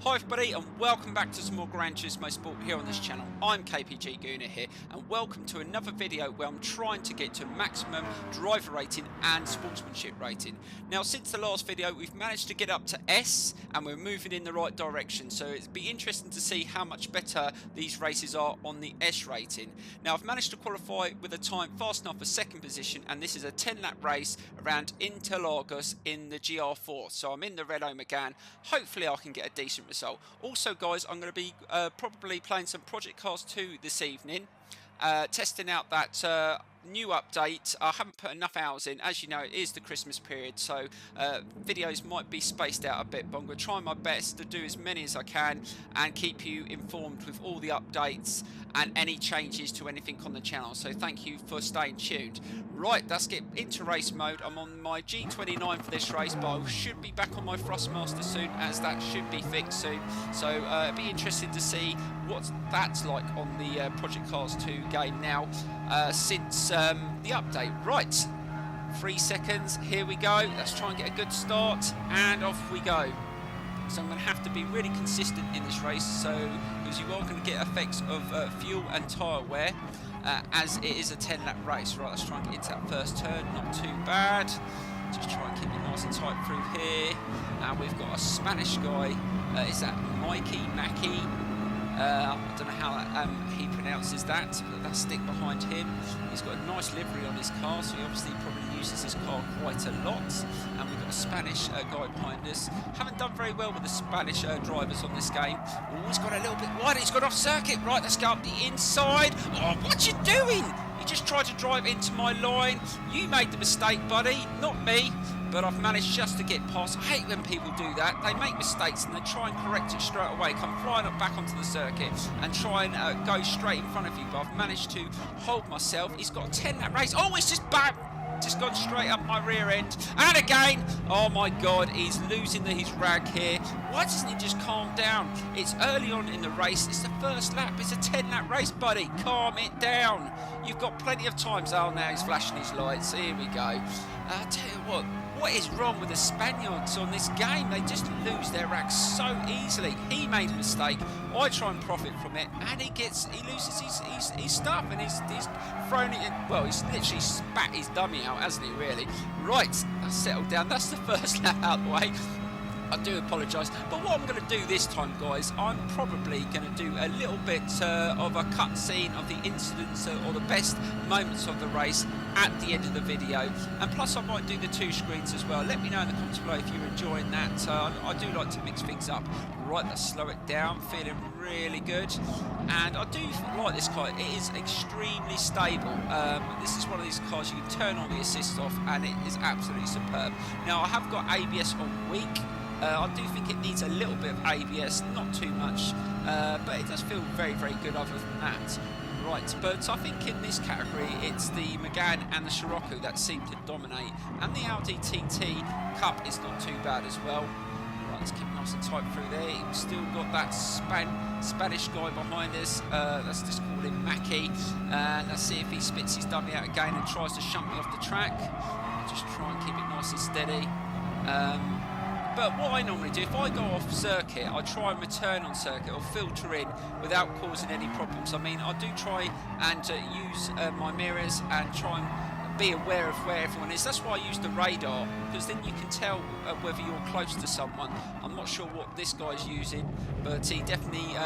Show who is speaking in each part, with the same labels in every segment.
Speaker 1: Hi everybody and welcome back to some more Gran Turismo Sport here on this channel. I'm KPG-GOONER here and welcome to another video where I'm trying to get to maximum driver rating and sportsmanship rating. Now since the last video we've managed to get up to S and we're moving in the right direction, so it'd be interesting to see how much better these races are on the S rating. Now I've managed to qualify with a time fast enough for second position, and this is a 10-lap race around Interlagos in the GR4, so I'm in the Renault Megane. Hopefully I can get a decent result. Also guys, I'm going to be probably playing some Project Cars 2 this evening, testing out that new update. I haven't put enough hours in. As you know, it is the Christmas period, so videos might be spaced out a bit, but I'm going to try my best to do as many as I can and keep you informed with all the updates and any changes to anything on the channel, so thank you for staying tuned. Right, let's get into race mode. I'm on my G29 for this race, but I should be back on my Thrustmaster soon, as that should be fixed soon, so it'll be interesting to see what that's like on the Project Cars 2 game now since the update. Right, 3 seconds, here we go. Let's try and get a good start, and off we go. So I'm going to have to be really consistent in this race, because you are going to get effects of fuel and tyre wear, as it is a 10-lap race. Right, let's try and get into that first turn. Not too bad. Just try and keep it nice and tight through here. And we've got a Spanish guy. Is that Mackie? I don't know how he pronounces that, but let's stick behind him. He's got a nice livery on his car, so he obviously probably uses his car quite a lot. And we've got a Spanish guy behind us. Haven't done very well with the Spanish drivers on this game. Oh, he's got a little bit wide. He's got off circuit. Right, let's go up the inside. Oh, what you doing? He just tried to drive into my line. You made the mistake, buddy, not me. But I've managed just to get past. I hate when people do that. They make mistakes and they try and correct it straight away, come flying up back onto the circuit and try and go straight in front of you. But I've managed to hold myself. He's got a 10-lap race. Oh, it's just gone straight up my rear end. And again, oh my god, he's losing his rag here. Why doesn't he just calm down? It's early on in the race. It's the first lap. It's a 10-lap race, buddy. Calm it down. You've got plenty of times. Oh, now he's flashing his lights. Here we go. I tell you what is wrong with the Spaniards on this game? They just lose their rag so easily. He made a mistake. I try and profit from it, and he loses his stuff, and he's thrown it in. Well, he's literally spat his dummy out, hasn't he, really? Right, that's settled down. That's the first lap out the way. I do apologise, but what I'm going to do this time, guys, I'm probably going to do a little bit of a cutscene of the incidents or the best moments of the race at the end of the video, and plus I might do the 2 screens as well. Let me know in the comments below if you're enjoying that. I do like to mix things up. Right, let's slow it down. Feeling really good, and I do like this car. It is extremely stable. This is one of these cars you can turn all the assists off, and it is absolutely superb. Now I have got ABS on weak. I do think it needs a little bit of ABS, not too much, but it does feel very, very good other than that. Right, but I think in this category it's the Megane and the Scirocco that seem to dominate, and the Audi TT Cup is not too bad as well. Right, let's keep nice and tight through there. We've still got that Spanish guy behind us. Let's just call him Mackie. Let's see if he spits his dummy out again and tries to shunt me off the track. I'll just try and keep it nice and steady. But what I normally do, if I go off circuit, I try and return on circuit or filter in without causing any problems. I mean, I do try and use my mirrors and try and be aware of where everyone is. That's why I use the radar, because then you can tell whether you're close to someone. I'm not sure what this guy's using, but he definitely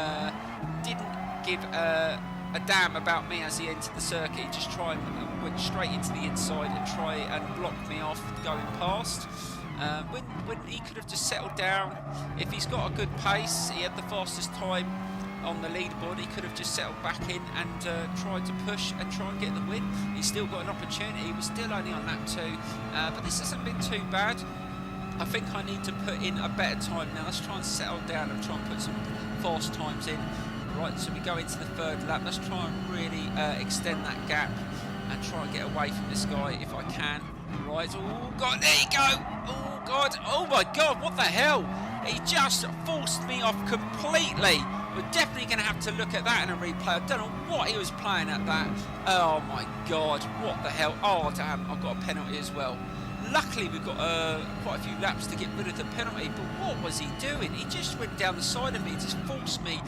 Speaker 1: didn't give a damn about me as he entered the circuit. He just went straight into the inside and try and block me off going past. When he could have just settled down. If he's got a good pace, he had the fastest time on the leaderboard, he could have just settled back in and tried to push and try and get the win. He's still got an opportunity. He was still only on lap 2, but this hasn't been too bad. I think I need to put in a better time now. Let's try and settle down and try and put some fast times in. Right, so we go into the 3rd lap. Let's try and really extend that gap and try and get away from this guy if I can. Right, oh god, there you go. Oh god, oh my god, what the hell? He just forced me off completely. We're definitely going to have to look at that in a replay. I don't know what he was playing at that. Oh my god, what the hell? Oh damn, I've got a penalty as well. Luckily, we've got quite a few laps to get rid of the penalty, but what was he doing? He just went down the side of me, just forced me,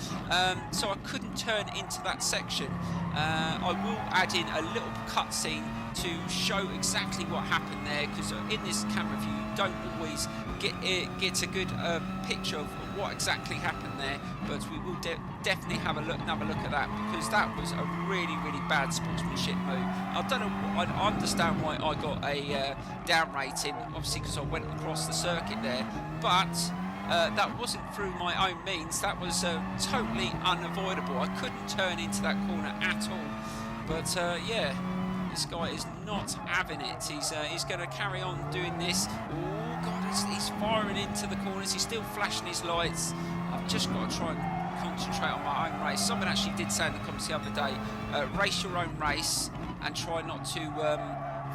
Speaker 1: so I couldn't turn into that section. I will add in a little cutscene to show exactly what happened there, because in this camera view you don't always get a good picture of what exactly happened there, but we will definitely have another look at that, because that was a really bad sportsmanship move. I don't know, I understand why I got a down rating, obviously because I went across the circuit there, but that wasn't through my own means. That was totally unavoidable. I couldn't turn into that corner at all, but yeah, this guy is not having it. He's going to carry on doing this. Oh God, he's firing into the corners. He's still flashing his lights. I've just got to try and concentrate on my own race. Someone actually did say in the comments the other day, race your own race and try not to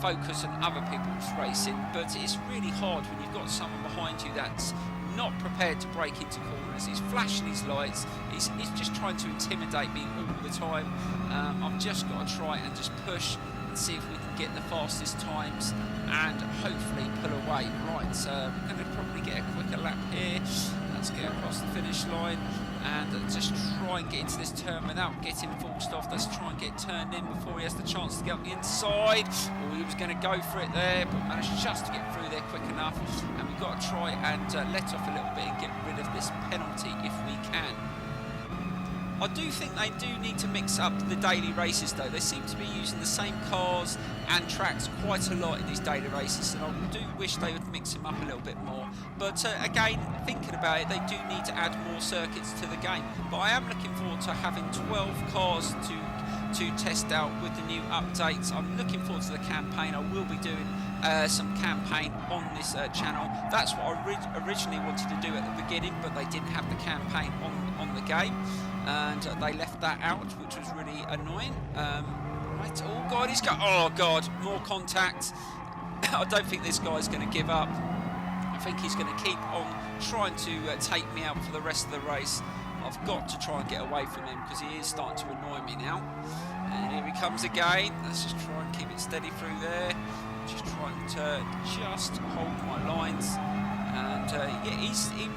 Speaker 1: focus on other people's racing. But it's really hard when you've got someone behind you that's not prepared to break into corners. He's flashing his lights. He's just trying to intimidate me all the time. I've just got to try and just push and see if we can get the fastest times and hopefully pull away. Right, so we're going to probably get a quicker lap here. Let's get across the finish line and just try and get into this turn without getting forced off. Let's try and get turned in before he has the chance to get up the inside. Oh, he was going to go for it there, but managed just to get through there quick enough. And we've got to try and let off a little bit and get rid of this penalty if we can. I do think they do need to mix up the daily races though. They seem to be using the same cars and tracks quite a lot in these daily races, and I do wish they would mix them up a little bit more. But again, thinking about it, they do need to add more circuits to the game. But I am looking forward to having 12 cars to test out with the new updates. I'm looking forward to the campaign. I will be doing some campaign on this channel. That's what I originally wanted to do at the beginning, but they didn't have the campaign on the game, and they left that out, which was really annoying. Right, oh God, oh God, more contact. I don't think this guy's going to give up. I think he's going to keep on trying to take me out for the rest of the race. I've got to try and get away from him because he is starting to annoy me now. And here he comes again. Let's just try and keep it steady through there. Just trying to just hold my lines. And yeah, he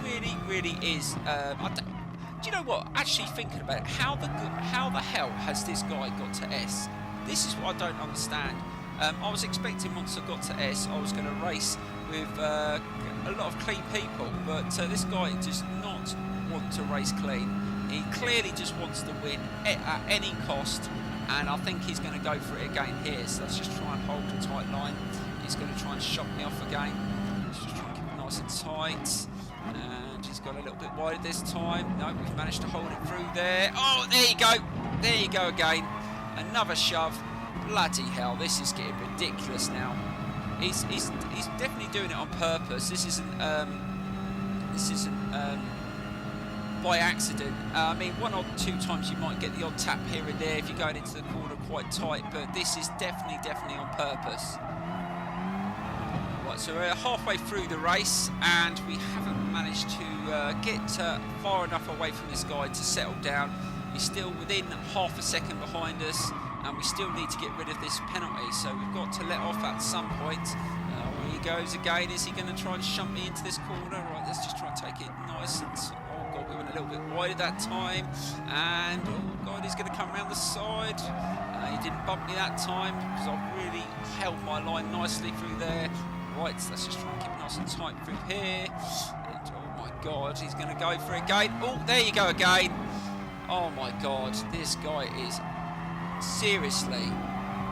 Speaker 1: really is. Do you know what? Actually thinking about it, how the hell has this guy got to S? This is what I don't understand. I was expecting once I got to S, I was going to race with a lot of clean people, but this guy does not want to race clean. He clearly just wants to win at any cost, and I think he's going to go for it again here. So let's just try and hold a tight line. He's going to try and shock me off again. Let's just try and keep it nice and tight. And he's got a little bit wide this time. No, we've managed to hold it through there. Oh, there you go. There you go again. Another shove. Bloody hell, this is getting ridiculous now. He's definitely doing it on purpose. This isn't by accident. I mean, one or two times you might get the odd tap here and there if you're going into the corner quite tight, but this is definitely on purpose. Right, so we're halfway through the race and we haven't managed to get far enough away from this guy to settle down. He's still within half a second behind us, and we still need to get rid of this penalty, so we've got to let off at some point. Here he goes again. Is he going to try and shunt me into this corner? Right, let's just try and take it nice and... Oh God, we went a little bit wide at that time, and oh God, he's going to come around the side. He didn't bump me that time because I really held my line nicely through there. Right, let's just try and keep it nice and tight through here. And oh my God, he's going to go for it again. Oh, there you go again. Oh my God, this guy is seriously.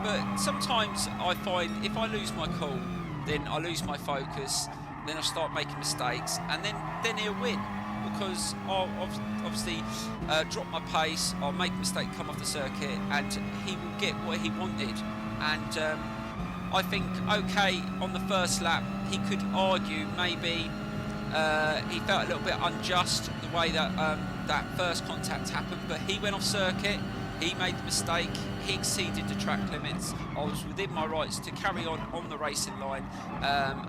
Speaker 1: But sometimes I find if I lose my cool, then I lose my focus, then I start making mistakes, and then he'll win, because I'll obviously drop my pace, I'll make a mistake, come off the circuit, and he will get what he wanted. And I think, okay, on the first lap he could argue maybe he felt a little bit unjust the way that that first contact happened, but he went off circuit, he made the mistake, he exceeded the track limits. I was within my rights to carry on the racing line,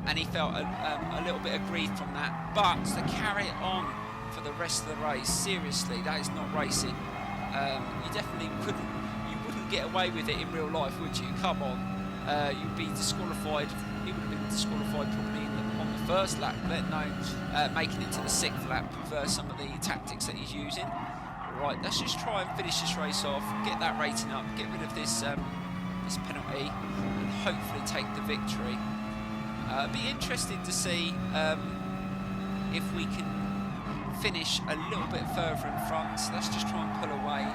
Speaker 1: and he felt a little bit aggrieved from that. But to carry it on for the rest of the race, seriously, that is not racing. You definitely wouldn't get away with it in real life, would you? Come on. You'd be disqualified he would have been disqualified probably on the first lap, let alone making it to the 6th lap with some of the tactics that he's using. Right, let's just try and finish this race off, get that rating up, get rid of this this penalty, and hopefully take the victory. Be interested to see if we can finish a little bit further in front. So let's just try and pull away,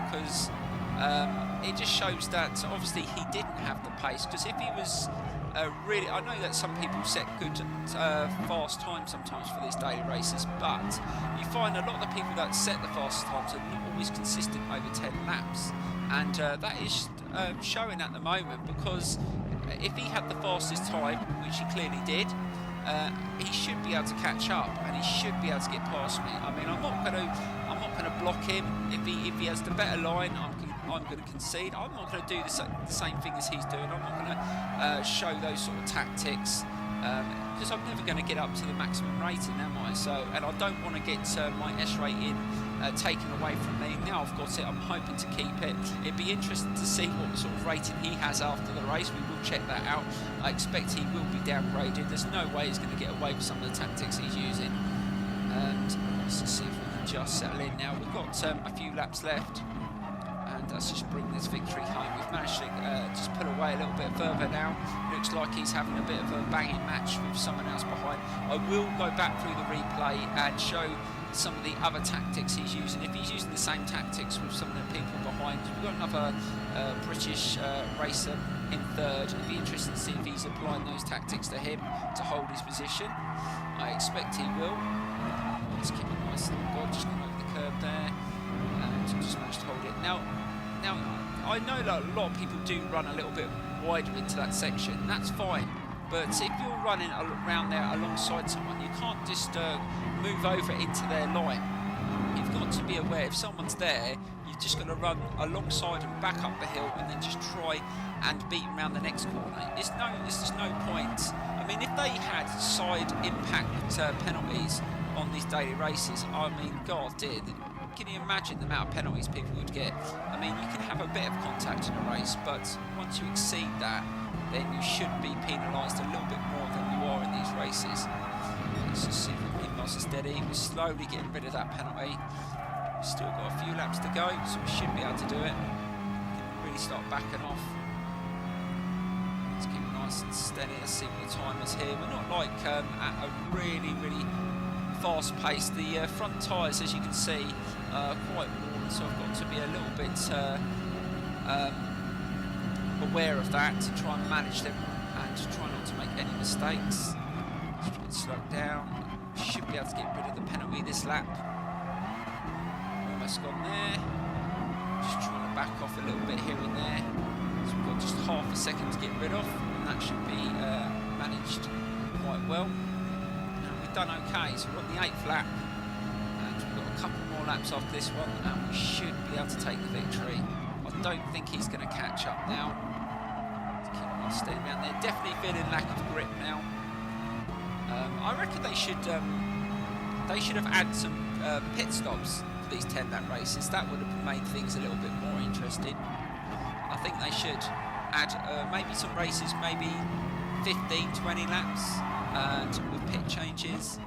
Speaker 1: because it just shows that obviously he didn't have the pace. Because if he was really, I know that some people set good fast times sometimes for these daily races, but you find a lot of the people that set the fastest times are not always consistent over 10 laps, and that is showing at the moment, because if he had the fastest time, which he clearly did, he should be able to catch up, and he should be able to get past me. I mean, I'm not going to block him if he has the better line. I'm going to concede. I'm not going to do the same thing as he's doing. I'm not going to show those sort of tactics, because I'm never going to get up to the maximum rating, am I? So, and I don't want to get my S rating taken away from me. Now I've got it, I'm hoping to keep it. It'd be interesting to see what sort of rating he has after the race. We will check that out. I expect he will be downgraded. There's no way he's going to get away with some of the tactics he's using. And let's just see if we can just settle in now. We've got a few laps left, and let's just bring this victory home. We've managed to just pull away a little bit further now. Looks like he's having a bit of a banging match with someone else behind. I will go back through the replay and show some of the other tactics he's using. If he's using the same tactics with some of the people behind, we've got another British racer in 3rd. It'd be interesting to see if he's applying those tactics to him to hold his position. I expect he will. Let's keep it nice and good. Just going over the curb there, and just managed to hold it. Now, I know that a lot of people do run a little bit wider into that section. That's fine. But if you're running around there alongside someone, you can't just move over into their line. You've got to be aware, if someone's there, you've just got to run alongside and back up the hill, and then just try and beat them around the next corner. There's just no point. I mean, if they had side impact penalties on these daily races, I mean, God, dear, can you imagine the amount of penalties people would get? I mean, you can have a bit of contact in a race, but once you exceed that, then you should be penalised a little bit more than you are in these races. Let's just see if we can keep nice and steady. We're slowly getting rid of that penalty. We've still got a few laps to go, so we should be able to do it. Really start backing off. Let's keep it nice and steady. Let's see what the time is here. We're not like at a really fast pace. The front tyres, as you can see, are quite worn, so I've got to be a little bit aware of that to try and manage them and to try not to make any mistakes. Let's try and slow down. Should be able to get rid of the penalty this lap. Almost gone there. Just trying to back off a little bit here and there. So we've got just half a second to get rid of, and that should be managed quite well. Now we've done okay, so we're on the 8th lap, and we've got a couple more laps after this one, and we should be able to take the victory. I don't think he's going to catch up now. Staying around there, definitely feeling lack of grip now. I reckon they should have added some pit stops for these 10 lap races. That would have made things a little bit more interesting. I think they should add maybe some races, maybe 15, 20 laps, and with pit changes,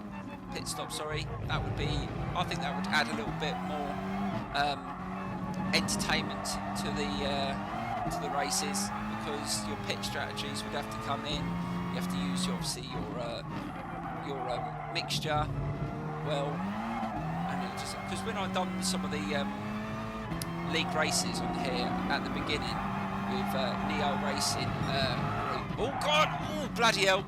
Speaker 1: pit stops. Sorry, that would be. I think that would add a little bit more entertainment to the races. Because your pit strategies would have to come in. You have to use obviously your mixture well, and because when I've done some of the league races on here at the beginning with Neo Racing, oh God, oh bloody hell!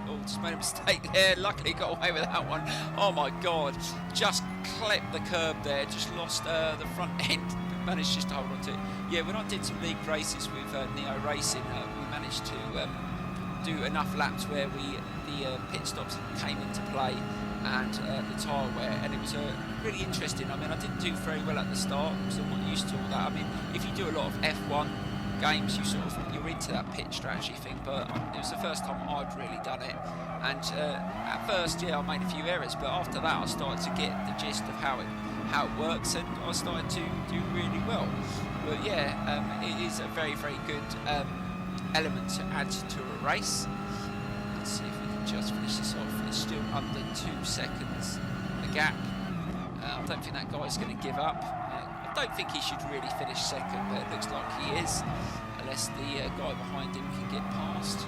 Speaker 1: Oh, just made a mistake there. Luckily got away with that one. Oh my God, just clipped the curb there. Just lost the front end. Managed just to hold on to it. Yeah, when I did some league races with Neo Racing, we managed to do enough laps where the pit stops came into play, and the tyre wear, and it was really interesting. I mean, I didn't do very well at the start because I'm not used to all that. I mean, if you do a lot of F1 games, you're into that pit strategy thing, but it was the first time I'd really done it, and at first, yeah, I made a few errors, but after that I started to get the gist of how it works, and I started to do really well. But yeah, it is a very good element to add to a race. Let's see if we can just finish this off. It's still under 2 seconds, the gap. I don't think that guy's going to give up. I don't think he should really finish second, but it looks like he is, unless the guy behind him can get past.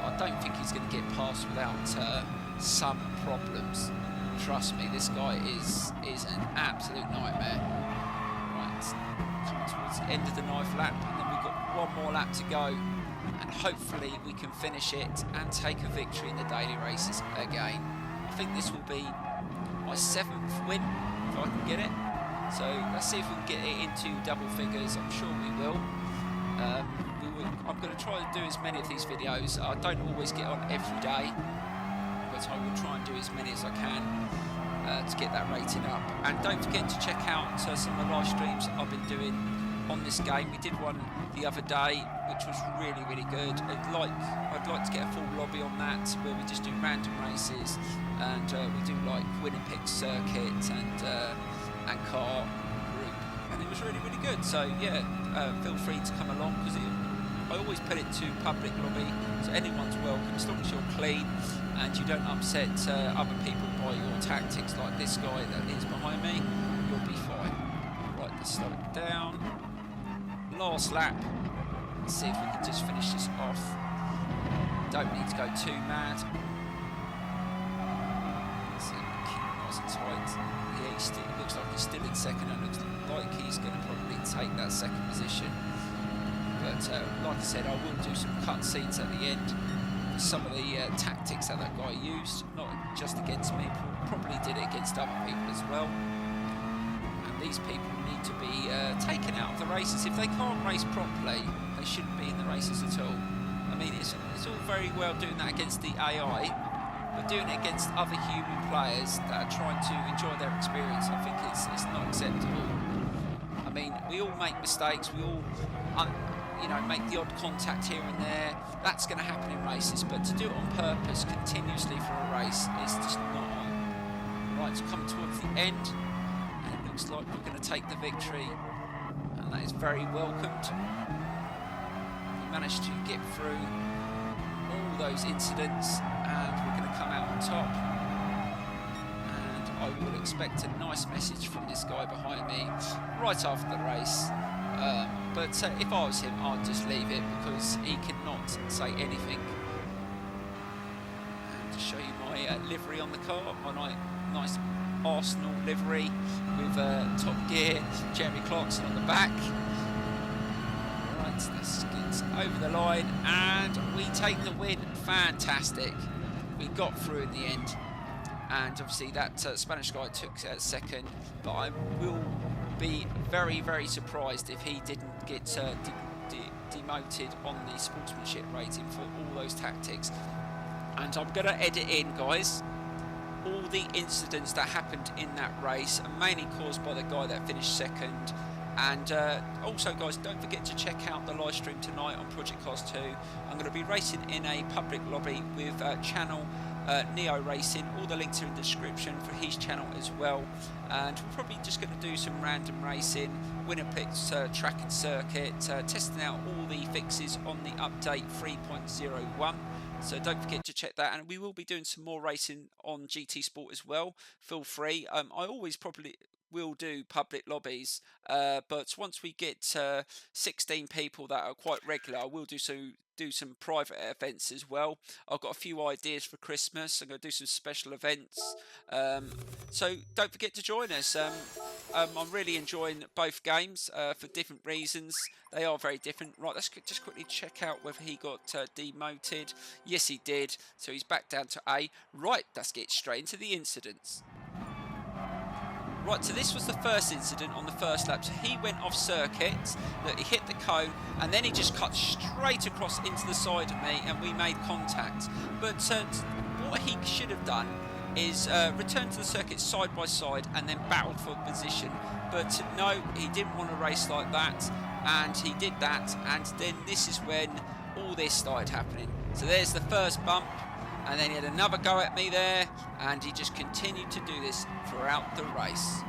Speaker 1: I don't think he's going to get past without some problems. Trust me, this guy is an absolute nightmare. Right, coming towards the end of the 9th lap, and then we've got one more lap to go, and hopefully we can finish it and take a victory in the daily races again. I think this will be my 7th win, if I can get it. So let's see if we can get it into double figures. I'm sure we will. I'm going to try to do as many of these videos. I don't always get on every day, but I will try and do as many as I can to get that rating up. And don't forget to check out some of the live streams I've been doing on this game. We did one the other day, which was really, really good. I'd like to get a full lobby on that, where we just do random races, and we do like win and pick circuit and car group, and it was really, really good. So yeah, feel free to come along, because I always put it to public lobby, so anyone's welcome, as long as you're clean and you don't upset other people by your tactics like this guy that is behind me. You'll be fine. Right, let's slow it down. Last lap. Let's see if we can just finish this off. Don't need to go too mad. Let's see, keep nice and tight. Yeah, it looks like he's still in second, and looks like he's going to probably take that second position. But like I said, I will do some cutscenes at the end for some of the tactics that guy used, not just against me, probably did it against other people as well. And these people need to be taken out of the races. If they can't race properly, they shouldn't be in the races at all. I mean, it's all very well doing that against the AI, but doing it against other human players that are trying to enjoy their experience, I think it's not acceptable. I mean, we all make mistakes, we all make the odd contact here and there. That's going to happen in races, but to do it on purpose continuously for a race is just not on. Right, it's come towards the end, and it looks like we're going to take the victory, and that is very welcomed. We managed to get through all those incidents, and we're going to come out on top. And I will expect a nice message from this guy behind me right after the race. But if I was him, I'd just leave it, because he cannot say anything. And to show you my livery on the car, my nice Arsenal livery with Top Gear, Jeremy Clarkson on the back. Right, let's get over the line, and we take the win. Fantastic. We got through in the end, and obviously that Spanish guy took second, but I will be very, very surprised if he didn't get demoted on the sportsmanship rating for all those tactics. And I'm going to edit in, guys, all the incidents that happened in that race, and mainly caused by the guy that finished second. And also, guys, don't forget to check out the live stream tonight on Project Cars 2. I'm going to be racing in a public lobby with channel Neo Racing. All the links are in the description for his channel as well. And we're probably just going to do some random racing, winner picks, track and circuit, testing out all the fixes on the update 3.01. So don't forget to check that, and we will be doing some more racing on GT Sport as well. Feel free. I always probably will do public lobbies, but once we get 16 people that are quite regular, I will do some private events as well. I've got a few ideas for Christmas. I'm going to do some special events, so don't forget to join us. I'm really enjoying both games for different reasons. They are very different. Right, let's just quickly check out whether he got demoted. Yes, he did, so he's back down to A. Right, let's get straight into the incidents. Right, so this was the first incident on the first lap. So he went off circuit, that he hit the cone, and then he just cut straight across into the side of me, and we made contact. But what he should have done is return to the circuit side by side and then battled for position. But no, he didn't want to race like that, and he did that, and then this is when all this started happening. So there's the first bump, and then he had another go at me there, and he just continued to do this throughout the race.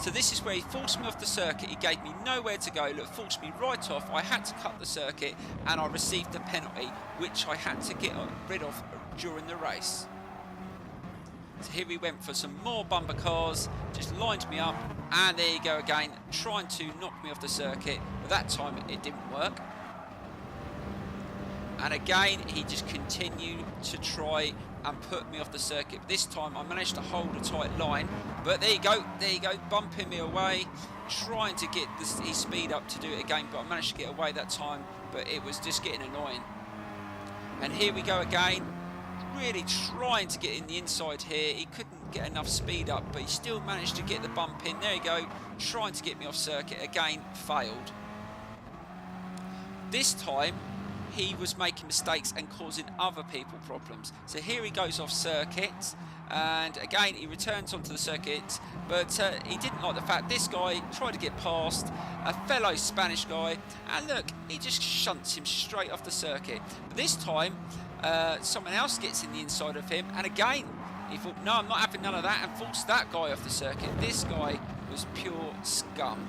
Speaker 1: So this is where he forced me off the circuit. He gave me nowhere to go. Look, forced me right off. I had to cut the circuit and I received a penalty, which I had to get rid of during the race. So here we went for some more bumper cars, just lined me up, and there you go again, trying to knock me off the circuit, but that time it didn't work. And again, he just continued to try and put me off the circuit. This time I managed to hold a tight line, but there you go, bumping me away, trying to get his speed up to do it again, but I managed to get away that time, but it was just getting annoying. And here we go again, really trying to get in the inside here. He couldn't get enough speed up, but he still managed to get the bump in. There you go, trying to get me off circuit, again failed. This time he was making mistakes and causing other people problems. So here he goes off circuit, and again he returns onto the circuit, but he didn't like the fact this guy tried to get past a fellow Spanish guy, and look, he just shunts him straight off the circuit. But this time someone else gets in the inside of him, and again he thought, no, I'm not having none of that, and forced that guy off the circuit. This guy was pure scum.